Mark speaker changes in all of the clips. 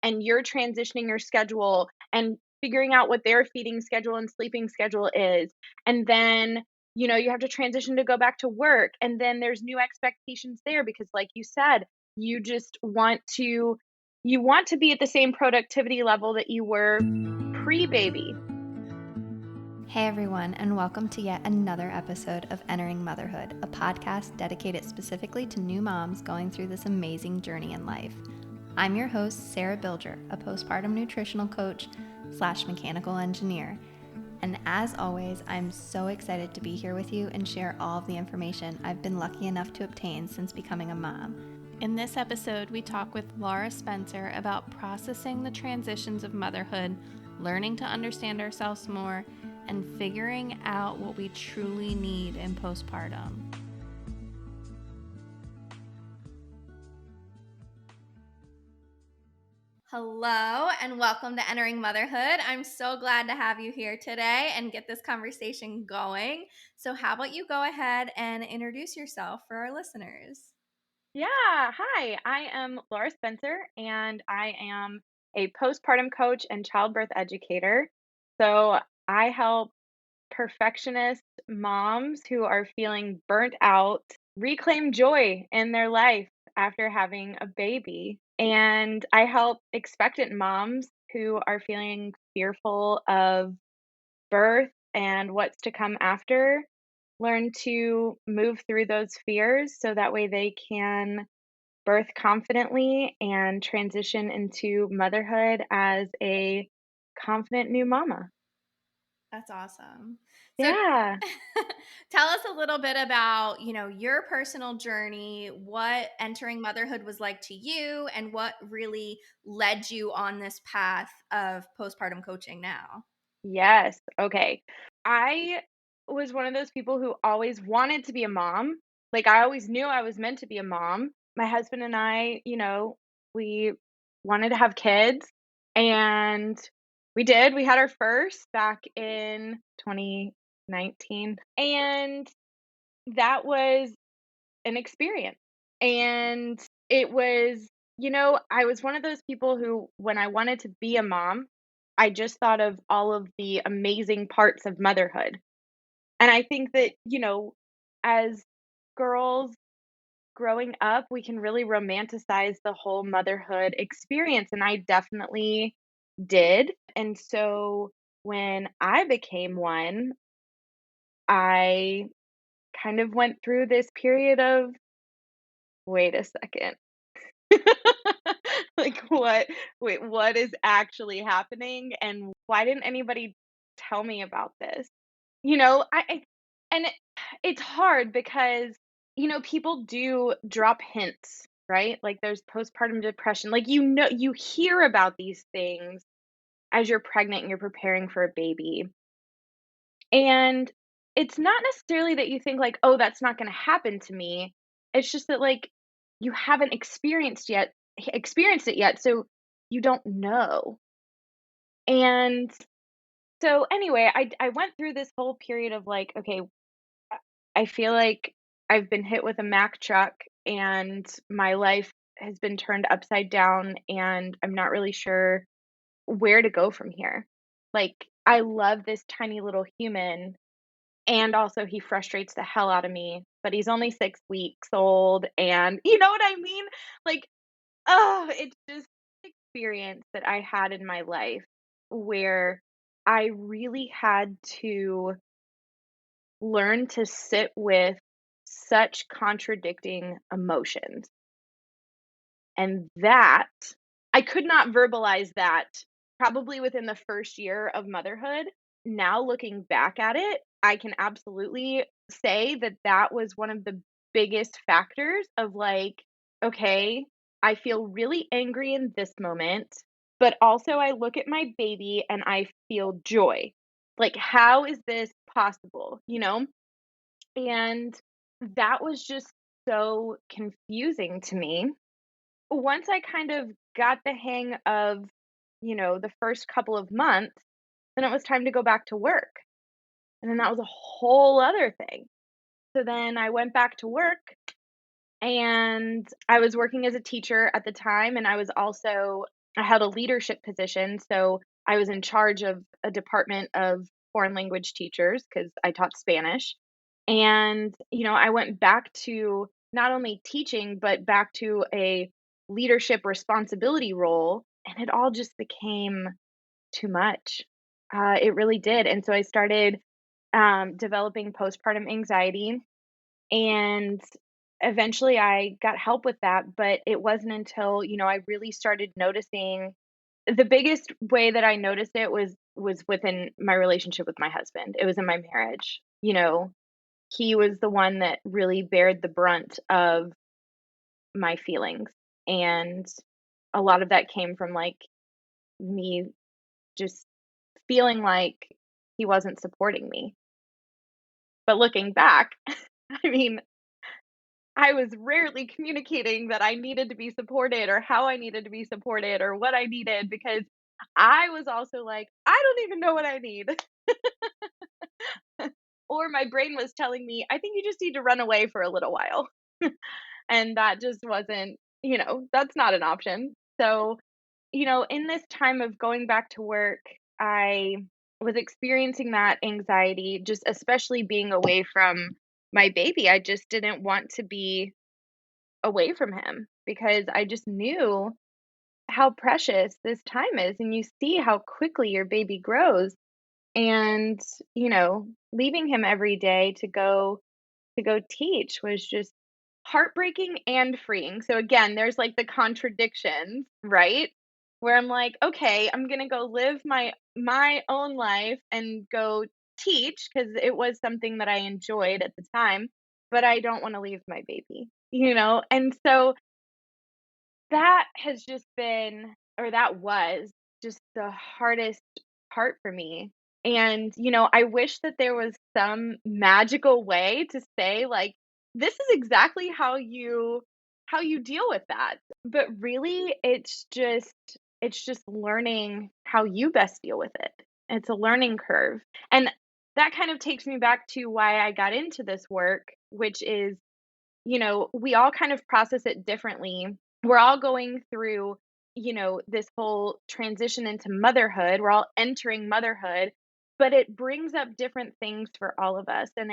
Speaker 1: and you're transitioning your schedule and figuring out what their feeding schedule and sleeping schedule is. And then, you have to transition to go back to work. And then there's new expectations there because, like you said, you just want to be at the same productivity level that you were pre-baby.
Speaker 2: Hey everyone, and welcome to yet another episode of Entering Motherhood, a podcast dedicated specifically to new moms going through this amazing journey in life. I'm your host, Sarah Bilger, a postpartum nutritional coach / mechanical engineer. And as always, I'm so excited to be here with you and share all of the information I've been lucky enough to obtain since becoming a mom. In this episode, we talk with Laura Spencer about processing the transitions of motherhood, learning to understand ourselves more, and figuring out what we truly need in postpartum. Hello and welcome to Entering Motherhood. I'm so glad to have you here today and get this conversation going. So how about you go ahead and introduce yourself for our listeners?
Speaker 1: Yeah, hi. I am Laura Spencer, and I am a postpartum coach and childbirth educator. So I help perfectionist moms who are feeling burnt out reclaim joy in their life after having a baby. And I help expectant moms who are feeling fearful of birth and what's to come after learn to move through those fears so that way they can birth confidently and transition into motherhood as a confident new mama.
Speaker 2: That's awesome. So
Speaker 1: Yeah.
Speaker 2: tell us a little bit about, your personal journey, what entering motherhood was like to you, and what really led you on this path of postpartum coaching now.
Speaker 1: Yes. Okay. I was one of those people who always wanted to be a mom. Like, I always knew I was meant to be a mom. My husband and I, we wanted to have kids, and we did. We had our first back in 2019, and that was an experience. And it was, I was one of those people who, when I wanted to be a mom, I just thought of all of the amazing parts of motherhood. And I think that, as girls growing up, we can really romanticize the whole motherhood experience. And I definitely did. And so when I became one, I kind of went through this period of, wait a second. Like, what is actually happening, and why didn't anybody tell me about this? I and it's hard because, people do drop hints, right? Like, there's postpartum depression. Like, you hear about these things as you're pregnant and you're preparing for a baby. And it's not necessarily that you think like, "Oh, that's not gonna happen to me." It's just that, like, you haven't experienced it yet, so you don't know. And so anyway, I went through this whole period of like, okay, I feel like I've been hit with a Mack truck and my life has been turned upside down and I'm not really sure where to go from here. Like, I love this tiny little human, and also he frustrates the hell out of me, but he's only 6 weeks old, and you know what I mean? Like, oh, it's just an experience that I had in my life where I really had to learn to sit with such contradicting emotions. And that I could not verbalize that probably within the first year of motherhood. Now looking back at it, I can absolutely say that that was one of the biggest factors of like, okay, I feel really angry in this moment, but also I look at my baby and I feel joy. Like, how is this possible? And that was just so confusing to me. Once I kind of got the hang of, the first couple of months, then it was time to go back to work. And then that was a whole other thing. So then I went back to work and I was working as a teacher at the time and I was also I held a leadership position, so I was in charge of a department of foreign language teachers because I taught Spanish. And, I went back to not only teaching, but back to a leadership responsibility role, and it all just became too much. It really did. And so I started developing postpartum anxiety, and eventually I got help with that. But it wasn't until, I really started noticing the biggest way that I noticed it was within my relationship with my husband. It was in my marriage. He was the one that really bared the brunt of my feelings. And a lot of that came from like me just feeling like he wasn't supporting me. But looking back, I mean, I was rarely communicating that I needed to be supported or how I needed to be supported or what I needed because I was also like, I don't even know what I need. Or my brain was telling me, I think you just need to run away for a little while. And that just wasn't, that's not an option. So, in this time of going back to work, I was experiencing that anxiety, just especially being away from my baby. I just didn't want to be away from him because I just knew how precious this time is. And you see how quickly your baby grows. And, leaving him every day to go teach was just heartbreaking and freeing. So again, there's like the contradictions, right? Where I'm like, okay, I'm going to go live my own life and go teach because it was something that I enjoyed at the time, but I don't want to leave my baby. And so that has just been or that was just the hardest part for me. And, I wish that there was some magical way to say, like, this is exactly how you deal with that. But really, it's just learning how you best deal with it. It's a learning curve. And that kind of takes me back to why I got into this work, which is we all kind of process it differently. We're all going through, this whole transition into motherhood. We're all entering motherhood, but it brings up different things for all of us. And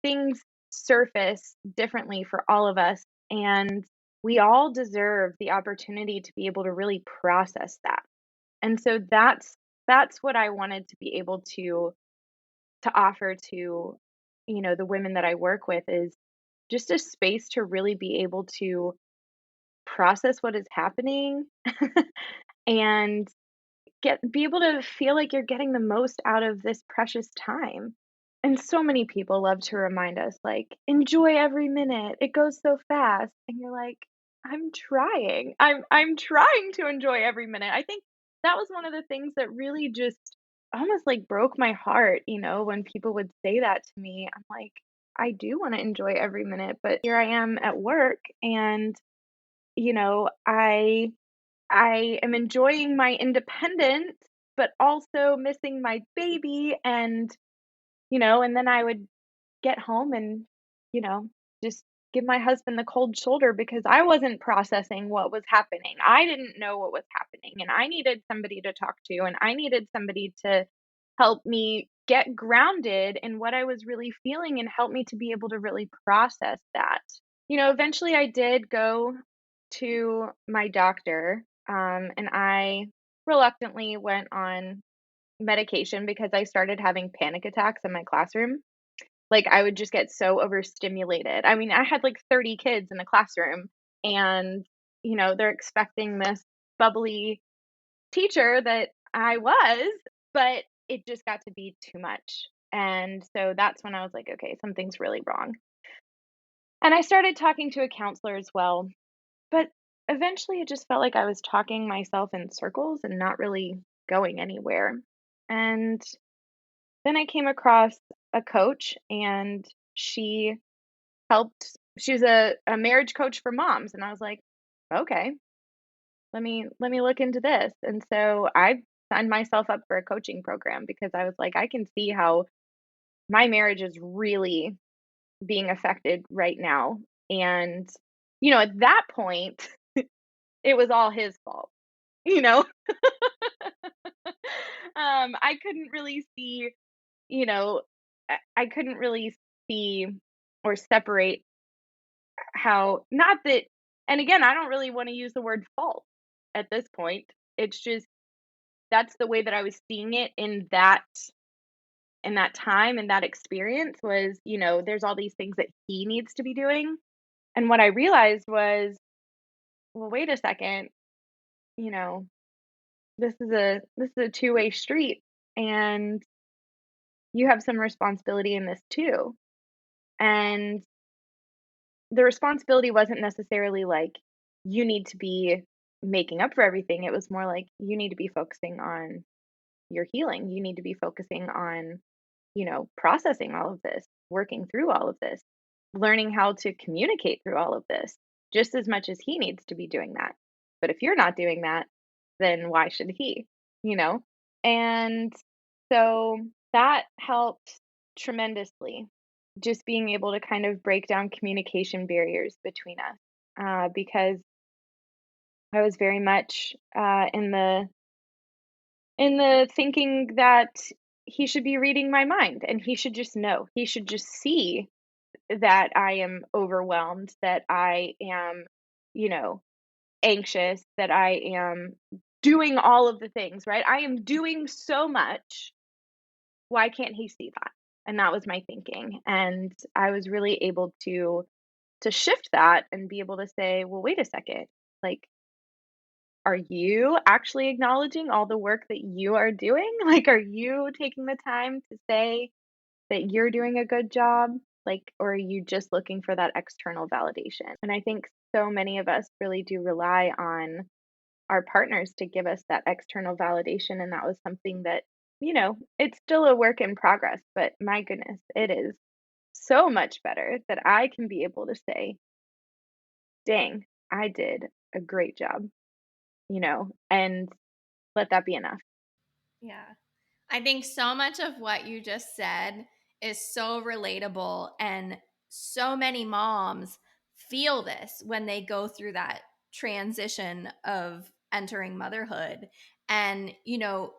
Speaker 1: things surface differently for all of us. And we all deserve the opportunity to be able to really process that. And so that's what I wanted to be able to offer to the women that I work with is just a space to really be able to process what is happening and be able to feel like you're getting the most out of this precious time. And so many people love to remind us like enjoy every minute. It goes so fast. And you're like, I'm trying. I'm trying to enjoy every minute. I think that was one of the things that really just almost like broke my heart, when people would say that to me. I'm like, I do want to enjoy every minute, but here I am at work and I am enjoying my independence, but also missing my baby and then I would get home and, you know, just give my husband the cold shoulder because I wasn't processing what was happening. I didn't know what was happening and I needed somebody to talk to and I needed somebody to help me get grounded in what I was really feeling and help me to be able to really process that. Eventually I did go to my doctor, and I reluctantly went on medication because I started having panic attacks in my classroom. Like, I would just get so overstimulated. I mean, I had like 30 kids in the classroom, and, they're expecting this bubbly teacher that I was, but it just got to be too much. And so that's when I was like, okay, something's really wrong. And I started talking to a counselor as well. But eventually it just felt like I was talking myself in circles and not really going anywhere. And then I came across a coach and she was a marriage coach for moms. And I was like, okay, let me look into this. And so I signed myself up for a coaching program because I was like, I can see how my marriage is really being affected right now. And, at that point, it was all his fault. you know? I couldn't really see, you know, I couldn't really see or separate how not that and again, I don't really wanna use the word fault at this point. It's just that's the way that I was seeing it in that time and that experience was, there's all these things that he needs to be doing. And what I realized was, well, wait a second, you know, this is a two-way street and you have some responsibility in this too. And the responsibility wasn't necessarily like you need to be making up for everything. It was more like you need to be focusing on your healing. You need to be focusing on, processing all of this, working through all of this, learning how to communicate through all of this, just as much as he needs to be doing that. But if you're not doing that, then why should he? You know? And so that helped tremendously, just being able to kind of break down communication barriers between us. Because I was very much in the thinking that he should be reading my mind and he should just know. He should just see that I am overwhelmed, that I am, you know, anxious, that I am doing all of the things, right? I am doing so much. Why can't he see that? And that was my thinking. And I was really able to shift that and be able to say, well, wait a second. Like, are you actually acknowledging all the work that you are doing? Like, are you taking the time to say that you're doing a good job? Like, or are you just looking for that external validation? And I think so many of us really do rely on our partners to give us that external validation. And that was something that, it's still a work in progress, but my goodness, it is so much better that I can be able to say, dang, I did a great job, and let that be enough.
Speaker 2: Yeah. I think so much of what you just said is so relatable, and so many moms feel this when they go through that transition of entering motherhood. And,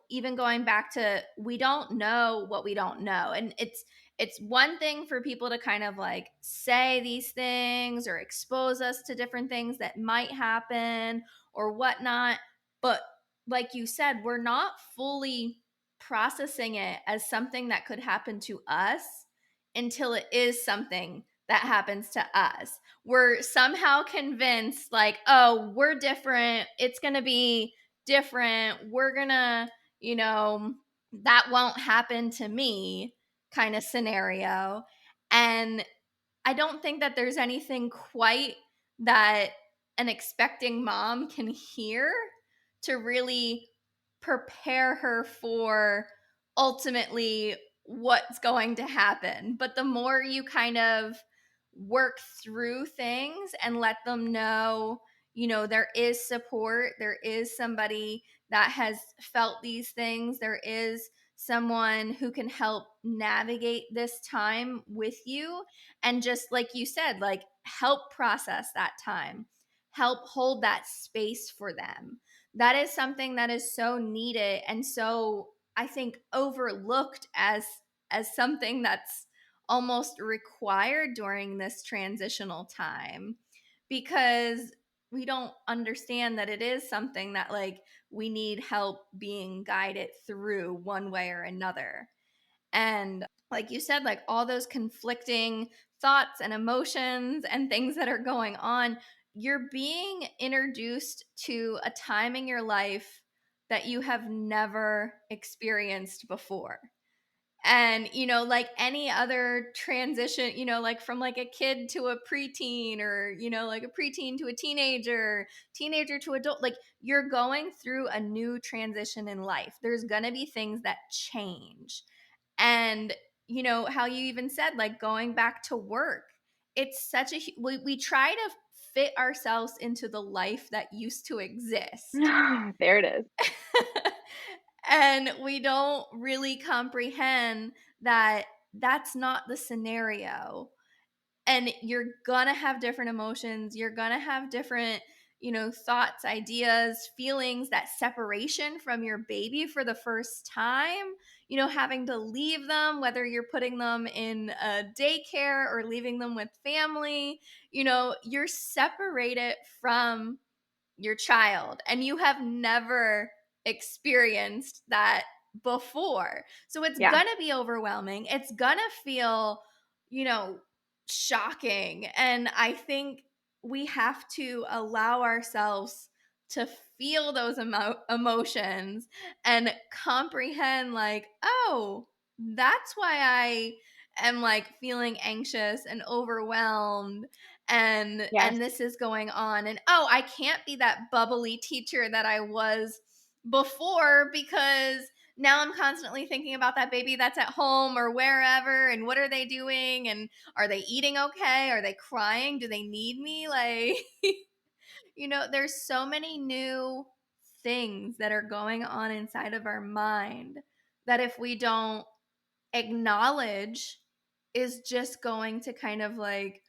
Speaker 2: even going back to we don't know what we don't know. And it's one thing for people to kind of like say these things or expose us to different things that might happen or whatnot. But like you said, we're not fully processing it as something that could happen to us until it is something that happens to us. We're somehow convinced, like, oh, we're different. It's going to be different. We're going to, that won't happen to me kind of scenario. And I don't think that there's anything quite that an expecting mom can hear to really prepare her for ultimately what's going to happen. But the more you kind of work through things and let them know, there is support, there is somebody that has felt these things, there is someone who can help navigate this time with you, and just like you said, like help process that time, help hold that space for them. That is something that is so needed and so, I think, overlooked as something that's almost required during this transitional time, because we don't understand that it is something that like we need help being guided through one way or another. And like you said, like all those conflicting thoughts and emotions and things that are going on, you're being introduced to a time in your life that you have never experienced before. And, like any other transition, like from like a kid to a preteen, or, like a preteen to a teenager, teenager to adult, like you're going through a new transition in life. There's going to be things that change. And, how you even said, like going back to work, it's such a, we try to fit ourselves into the life that used to exist.
Speaker 1: There it is.
Speaker 2: And we don't really comprehend that that's not the scenario. And you're gonna have different emotions, you're gonna have different thoughts, ideas, feelings, that separation from your baby for the first time, having to leave them, whether you're putting them in a daycare or leaving them with family, you're separated from your child and you have never experienced that before. So it's
Speaker 1: Yeah.
Speaker 2: going to be overwhelming. It's going to feel, you know, shocking. And I think we have to allow ourselves to feel those emotions and comprehend, like, oh, that's why I am like feeling anxious and overwhelmed
Speaker 1: Yes.
Speaker 2: and this is going on, and oh, I can't be that bubbly teacher that I was before because now I'm constantly thinking about that baby that's at home or wherever, and what are they doing, and are they eating okay, are they crying, do they need me, like there's so many new things that are going on inside of our mind that if we don't acknowledge is just going to kind of like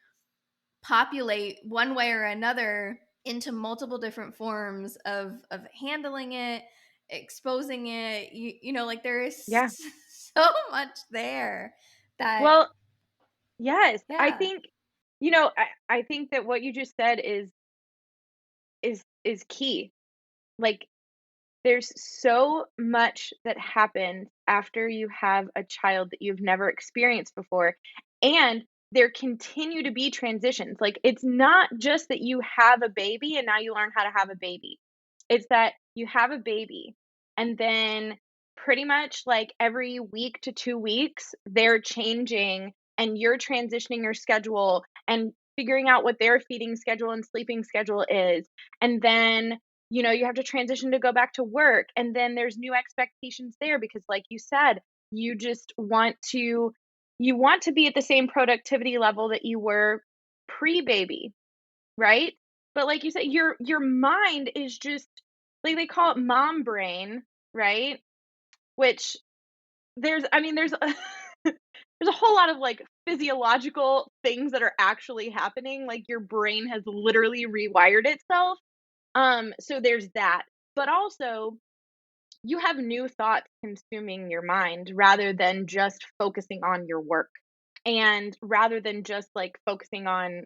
Speaker 2: populate one way or another into multiple different forms of handling it, exposing it. Like there is
Speaker 1: Yeah.
Speaker 2: so much there that
Speaker 1: Well, yes. I
Speaker 2: yeah.
Speaker 1: think, I think that what you just said is key. Like, there's so much that happens after you have a child that you've never experienced before, and there continue to be transitions. Like, it's not just that you have a baby and now you learn how to have a baby. It's that you have a baby, and then pretty much, like, every week to 2 weeks, they're changing, and you're transitioning your schedule and figuring out what their feeding schedule and sleeping schedule is, and then you have to transition to go back to work, and then there's new expectations there because, like you said, you just want to be at the same productivity level that you were pre-baby, right? But like you said, your mind is just, like, they call it mom brain, right? Which there's there's a whole lot of, like, physiological things that are actually happening, like, your brain has literally rewired itself. So there's that. But also, you have new thoughts consuming your mind rather than just focusing on your work. And rather than just, like, focusing on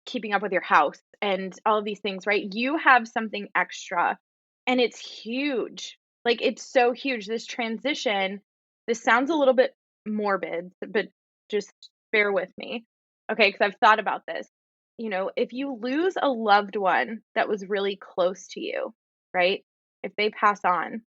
Speaker 1: keeping up with your house and all of these things, right? You have something extra, and it's huge. Like, it's so huge. This transition, this sounds a little bit morbid, but just bear with me. Okay, because I've thought about this. If you lose a loved one that was really close to you, right? If they pass on,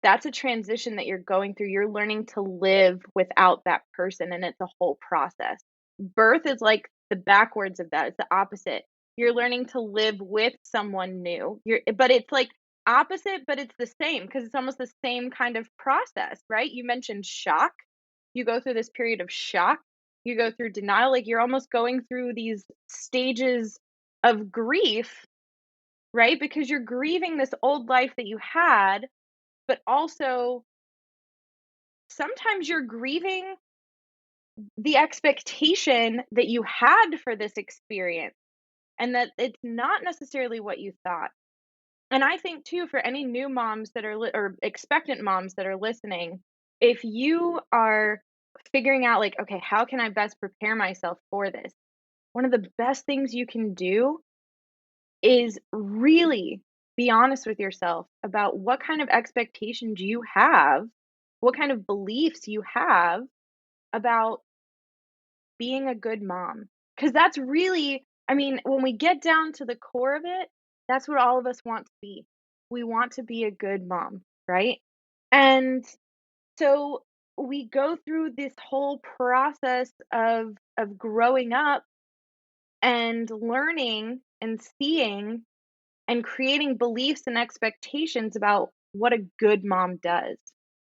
Speaker 1: that's a transition that you're going through. You're learning to live without that person, and it's a whole process. Birth is like the backwards of that. It's the opposite. You're learning to live with someone new. But it's like opposite, but it's the same because it's almost the same kind of process, right? You mentioned shock. You go through this period of shock. You go through denial. Like, you're almost going through these stages of grief, right? Because you're grieving this old life that you had, but also sometimes you're grieving the expectation that you had for this experience, and that it's not necessarily what you thought. And I think too, for any new moms that are or expectant moms that are listening, if you are figuring out, like, okay, how can I best prepare myself for this? One of the best things you can do is really be honest with yourself about what kind of expectations you have, what kind of beliefs you have about being a good mom. Because that's really, I mean, when we get down to the core of it, that's what all of us want to be. We want to be a good mom, right? And so we go through this whole process of growing up and learning and seeing and creating beliefs and expectations about what a good mom does.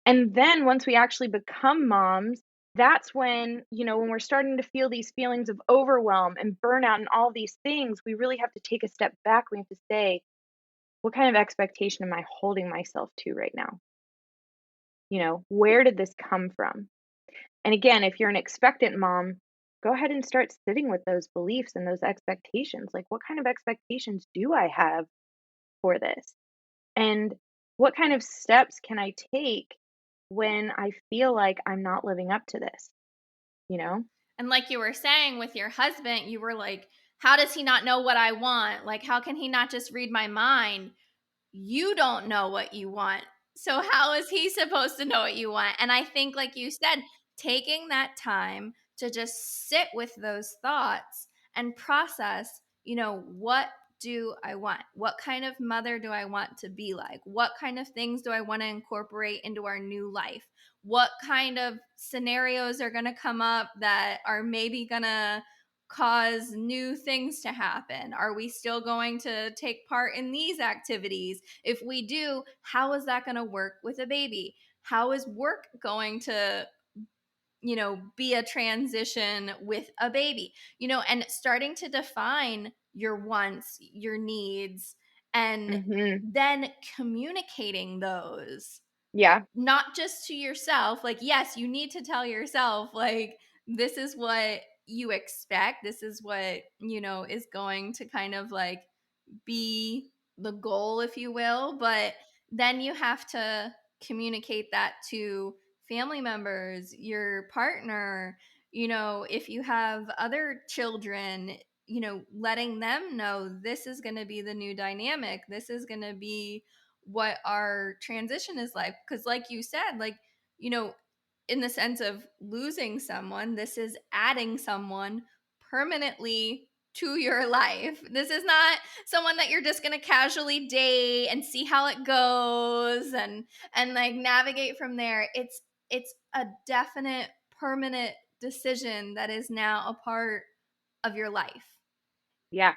Speaker 1: And then once we actually become moms, that's when we're starting to feel these feelings of overwhelm and burnout and all these things, we really have to take a step back. We have to say, what kind of expectation am I holding myself to right now? Where did this come from? And again, if you're an expectant mom, go ahead and start sitting with those beliefs and those expectations. Like, what kind of expectations do I have for this? And what kind of steps can I take when I feel like I'm not living up to this, you know?
Speaker 2: And like you were saying with your husband, you were like, how does he not know what I want? Like, how can he not just read my mind? You don't know what you want. So how is he supposed to know what you want? And I think like you said, taking that time to just sit with those thoughts and process, what do I want? What kind of mother do I want to be like? What kind of things do I want to incorporate into our new life? What kind of scenarios are going to come up that are maybe going to cause new things to happen? Are we still going to take part in these activities? If we do, how is that going to work with a baby? How is work going to, be a transition with a baby? And starting to define your wants, your needs, and
Speaker 1: Mhm.
Speaker 2: then communicating those,
Speaker 1: Yeah.
Speaker 2: not just to yourself. Like, yes, you need to tell yourself, like, this is what you expect. This is what, is going to kind of like be the goal, if you will. But then you have to communicate that to family members, your partner, if you have other children, letting them know this is going to be the new dynamic. This is going to be what our transition is like. Because, like you said, like, you know, in the sense of losing someone, this is adding someone permanently to your life. This is not someone that you're just going to casually date and see how it goes and like navigate from there. It's a definite permanent decision that is now a part of your life.
Speaker 1: Yeah.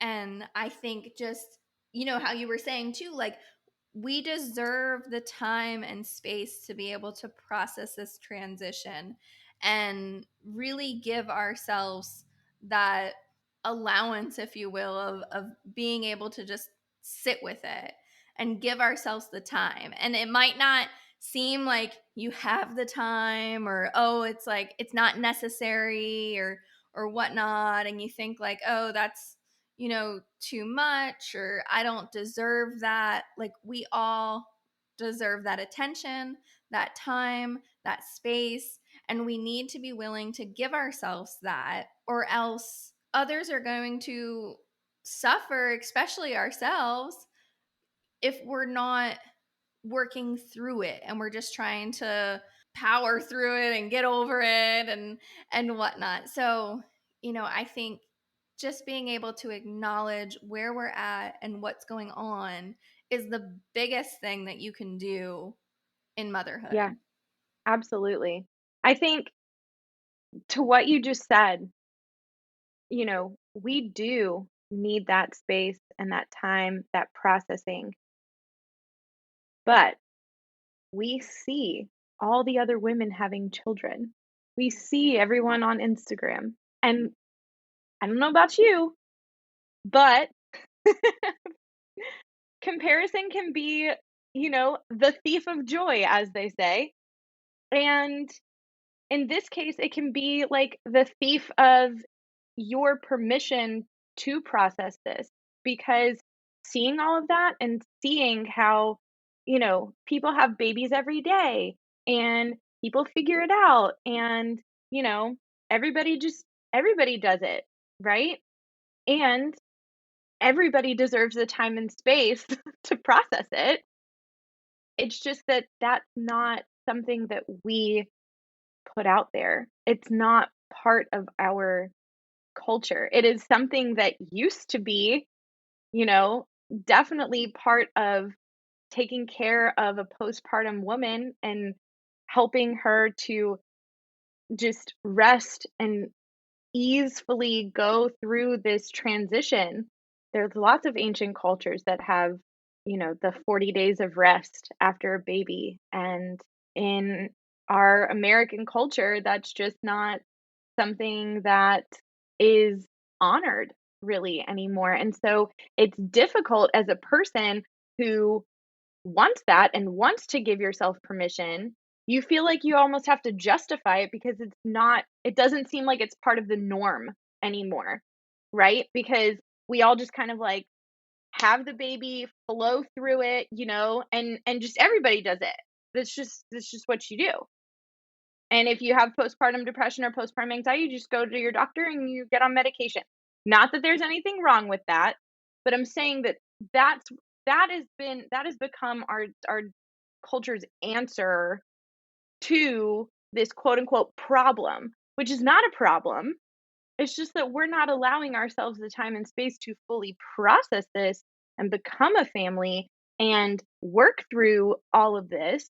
Speaker 2: And I think just, how you were saying too, like, we deserve the time and space to be able to process this transition and really give ourselves that allowance, if you will, of being able to just sit with it and give ourselves the time. And it might not seem like you have the time, or oh, it's like it's not necessary, or whatnot, and you think like, oh, that's, too much, or I don't deserve that. Like, we all deserve that attention, that time, that space, and we need to be willing to give ourselves that, or else others are going to suffer, especially ourselves, if we're not working through it and we're just trying to power through it and get over it and whatnot. So, I think just being able to acknowledge where we're at and what's going on is the biggest thing that you can do in
Speaker 1: Yeah,
Speaker 2: motherhood.
Speaker 1: absolutely. I think to what you just said, we do need that space and that time, that processing, but we see all the other women having children. We see everyone on Instagram. And I don't know about you, but comparison can be, the thief of joy, as they say. And in this case, it can be like the thief of your permission to process this, because seeing all of that and seeing how, people have babies every day and people figure it out, and, you know, everybody just, everybody does it, right? And everybody deserves the time and space to process it. It's just that that's not something that we put out there. It's not part of our culture. It is something that used to be, you know, definitely part of taking care of a postpartum woman and helping her to just rest and easily go through this transition. There's lots of ancient cultures that have, the 40 days of rest after a baby. And in our American culture, that's just not something that is honored really anymore. And so it's difficult as a person who wants that and wants to give yourself permission You feel like you almost have to justify it because it doesn't seem like it's part of the norm anymore, right? Because we all just kind of like have the baby, flow through it, and just everybody does it. That's just what you do. And if you have postpartum depression or postpartum anxiety, you just go to your doctor and you get on medication. Not that there's anything wrong with that, but I'm saying that that's that has become our culture's answer to this quote unquote problem, which is not a problem. It's just that we're not allowing ourselves the time and space to fully process this and become a family and work through all of this.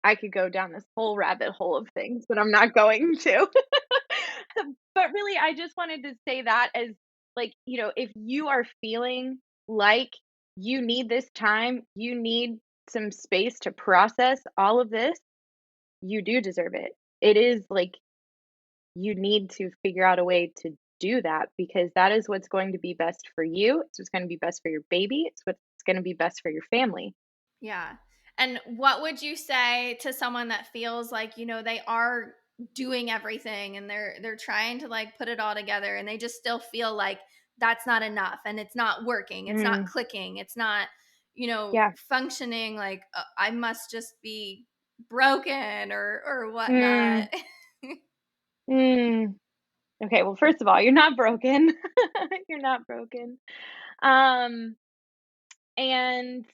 Speaker 1: I could go down this whole rabbit hole of things, but I'm not going to. But really, I just wanted to say that as like, if you are feeling like you need this time, you need some space to process all of this, you do deserve it. It is like you need to figure out a way to do that because that is what's going to be best for you. It's what's going to be best for your baby. It's what's going to be best for your family.
Speaker 2: Yeah. And what would you say to someone that feels like, they are doing everything and they're trying to like put it all together and they just still feel like that's not enough and it's not working, it's not
Speaker 1: Mm,
Speaker 2: clicking, it's not,
Speaker 1: yeah.
Speaker 2: functioning, like I must just be broken or whatnot.
Speaker 1: Mm, mm. Okay, well, first of all, you're not broken. You're not broken. Um, and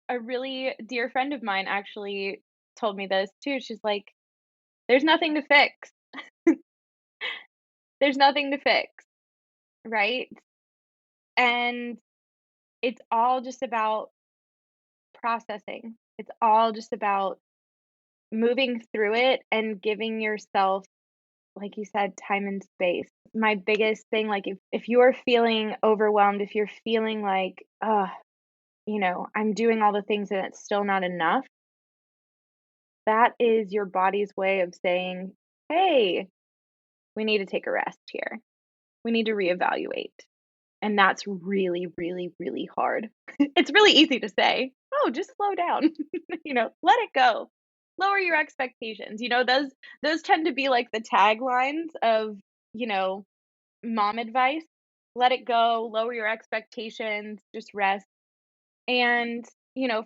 Speaker 1: a really dear friend of mine actually told me this too. She's like, "There's nothing to fix. There's nothing to fix, right?" And it's all just about processing. It's all just about moving through it and giving yourself, like you said, time and space. My biggest thing, like if you're feeling overwhelmed, if you're feeling like, I'm doing all the things and it's still not enough, that is your body's way of saying, hey, we need to take a rest here. We need to reevaluate. And that's really, really, really hard. It's really easy to say, oh, just slow down, let it go. Lower your expectations. Those tend to be like the taglines of, you know, mom advice. Let it go, lower your expectations, just rest. And,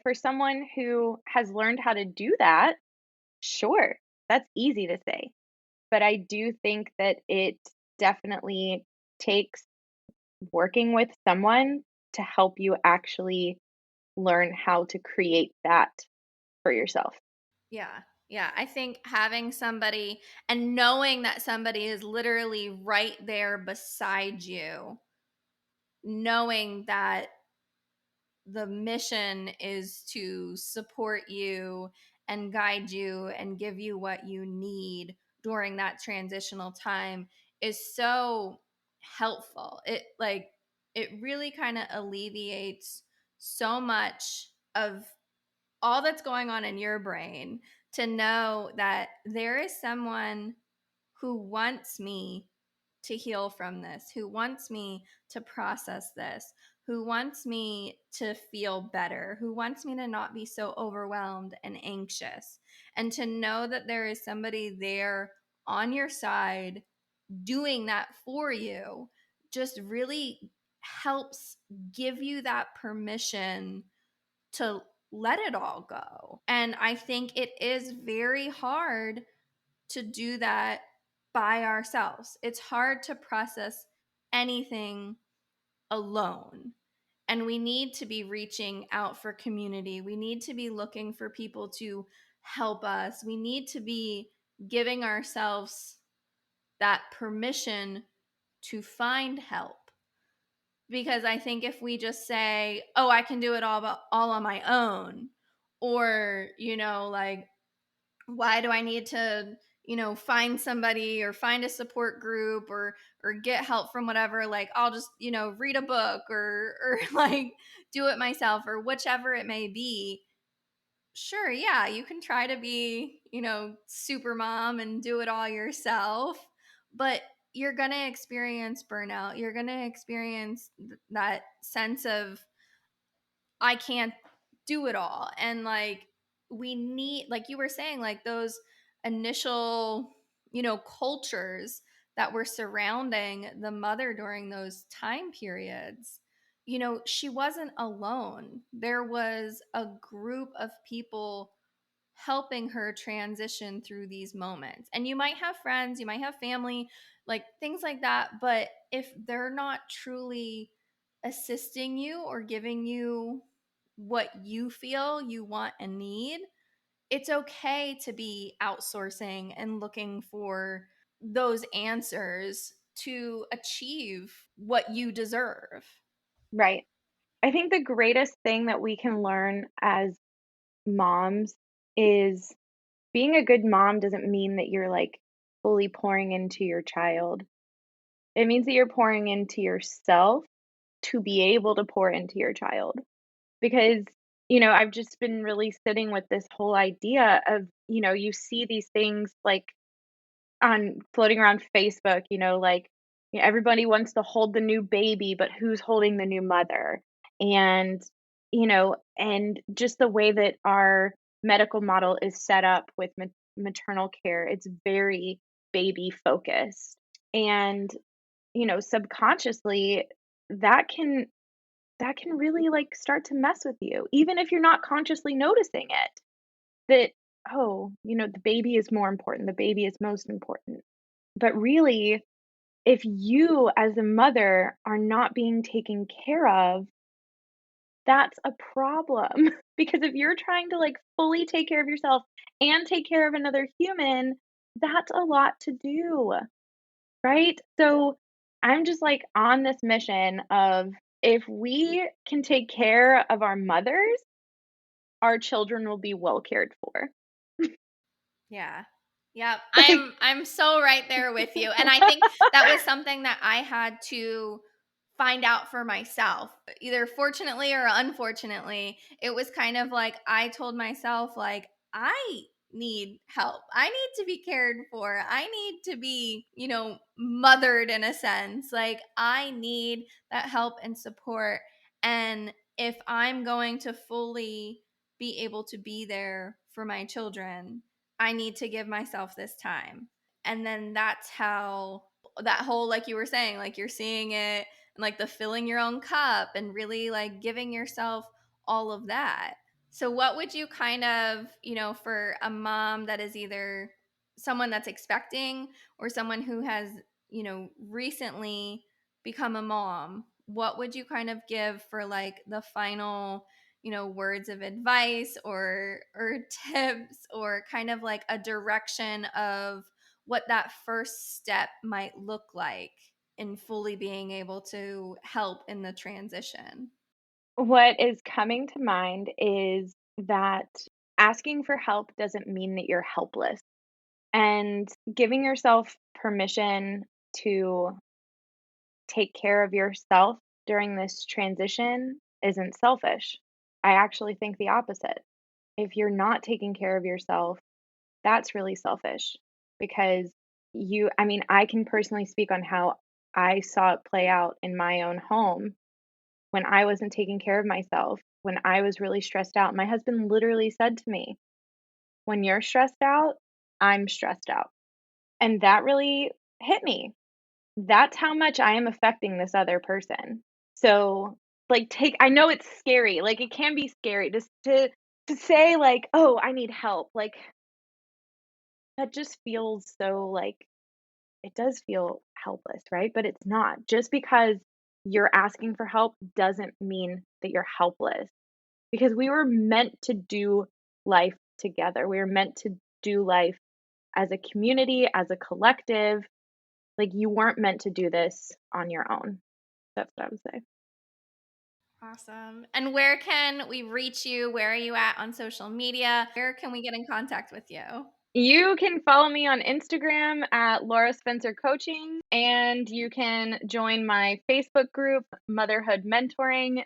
Speaker 1: for someone who has learned how to do that, sure, that's easy to say. But I do think that it definitely takes working with someone to help you actually learn how to create that for yourself.
Speaker 2: Yeah. Yeah. I think having somebody and knowing that somebody is literally right there beside you, knowing that the mission is to support you and guide you and give you what you need during that transitional time is so helpful. It really kind of alleviates so much of all that's going on in your brain to know that there is someone who wants me to heal from this, who wants me to process this, who wants me to feel better, who wants me to not be so overwhelmed and anxious. And to know that there is somebody there on your side doing that for you just really helps give you that permission to let it all go. And I think it is very hard to do that by ourselves. It's hard to process anything alone. And we need to be reaching out for community. We need to be looking for people to help us. We need to be giving ourselves that permission to find help. Because I think if we just say, "Oh, I can do it all on my own," or, like, why do I need to, find somebody or find a support group or get help from whatever, like I'll just, read a book or like do it myself or whichever it may be. Sure, yeah, you can try to be, super mom and do it all yourself, but you're going to experience burnout. You're going to experience that sense of I can't do it all. And like we need, like you were saying, like those initial, cultures that were surrounding the mother during those time periods. She wasn't alone. There was a group of people helping her transition through these moments. And you might have friends, you might have family, like things like that. But if they're not truly assisting you or giving you what you feel you want and need, it's okay to be outsourcing and looking for those answers to achieve what you deserve.
Speaker 1: Right. I think the greatest thing that we can learn as moms is being a good mom doesn't mean that you're like fully pouring into your child. It means that you're pouring into yourself to be able to pour into your child. Because, I've just been really sitting with this whole idea of, you see these things like on floating around Facebook, like everybody wants to hold the new baby, but who's holding the new mother? And, and just the way that our medical model is set up with maternal care, it's very baby focused. And, subconsciously that can really like start to mess with you, even if you're not consciously noticing it. That, oh, the baby is more important. The baby is most important. But really, if you as a mother are not being taken care of, that's a problem. Because if you're trying to like fully take care of yourself and take care of another human, that's a lot to do, right? So I'm just like on this mission of if we can take care of our mothers, our children will be well cared for.
Speaker 2: Yeah. Yep.
Speaker 1: Like,
Speaker 2: I'm so right there with you. And I think that was something that I had to find out for myself. Either fortunately or unfortunately, it was kind of like I told myself like I need help. I need to be cared for. I need to be, mothered in a sense. Like I need that help and support. And if I'm going to fully be able to be there for my children, I need to give myself this time. And then that's how that whole, like you were saying, like you're seeing it and like the filling your own cup and really like giving yourself all of that. So, what would you kind of, for a mom that is either someone that's expecting or someone who has, recently become a mom, what would you kind of give for like the final, words of advice or tips or kind of like a direction of what that first step might look like in fully being able to help in the transition?
Speaker 1: what is coming to mind is that asking for help doesn't mean that you're helpless. And giving yourself permission to take care of yourself during this transition isn't selfish. I actually think the opposite. If you're not taking care of yourself, that's really selfish because I mean, I can personally speak on how I saw it play out in my own home when I wasn't taking care of myself, when I was really stressed out. My husband literally said to me, "When you're stressed out, I'm stressed out." And that really hit me. That's how much I am affecting this other person. So, like, I know it's scary. Like, it can be scary just to say like, "Oh, I need help." Like, that just feels so like it does feel helpless, right? But it's not. Just because you're asking for help doesn't mean that you're helpless because we were meant to do life together. We were meant to do life as a community, as a collective. Like, you weren't meant to do this on your own. That's what I would say.
Speaker 2: Awesome. And where can we reach you? Where are you at on social media? Where can we get in contact with you?
Speaker 1: You can follow me on Instagram at Laura Spencer Coaching, and you can join my Facebook group, Motherhood Mentoring,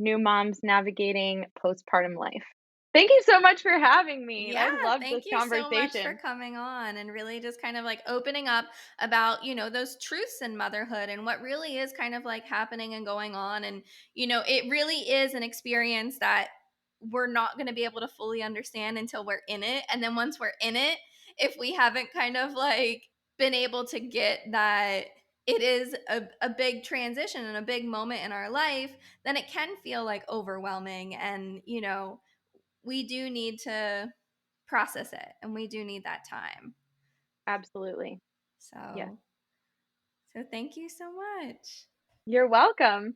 Speaker 1: New Moms Navigating Postpartum Life. Thank you so much for having me.
Speaker 2: Yeah,
Speaker 1: I loved this
Speaker 2: thank you so much for
Speaker 1: conversation.
Speaker 2: coming on and really just kind of like opening up about, those truths in motherhood and what really is kind of like happening and going on. And, it really is an experience that we're not going to be able to fully understand until we're in it. And then once we're in it, if we haven't kind of like been able to get that it is a big transition and a big moment in our life, then it can feel like overwhelming. And, we do need to process it and we do need that time.
Speaker 1: Absolutely. Yes.
Speaker 2: So thank you so much.
Speaker 1: You're welcome.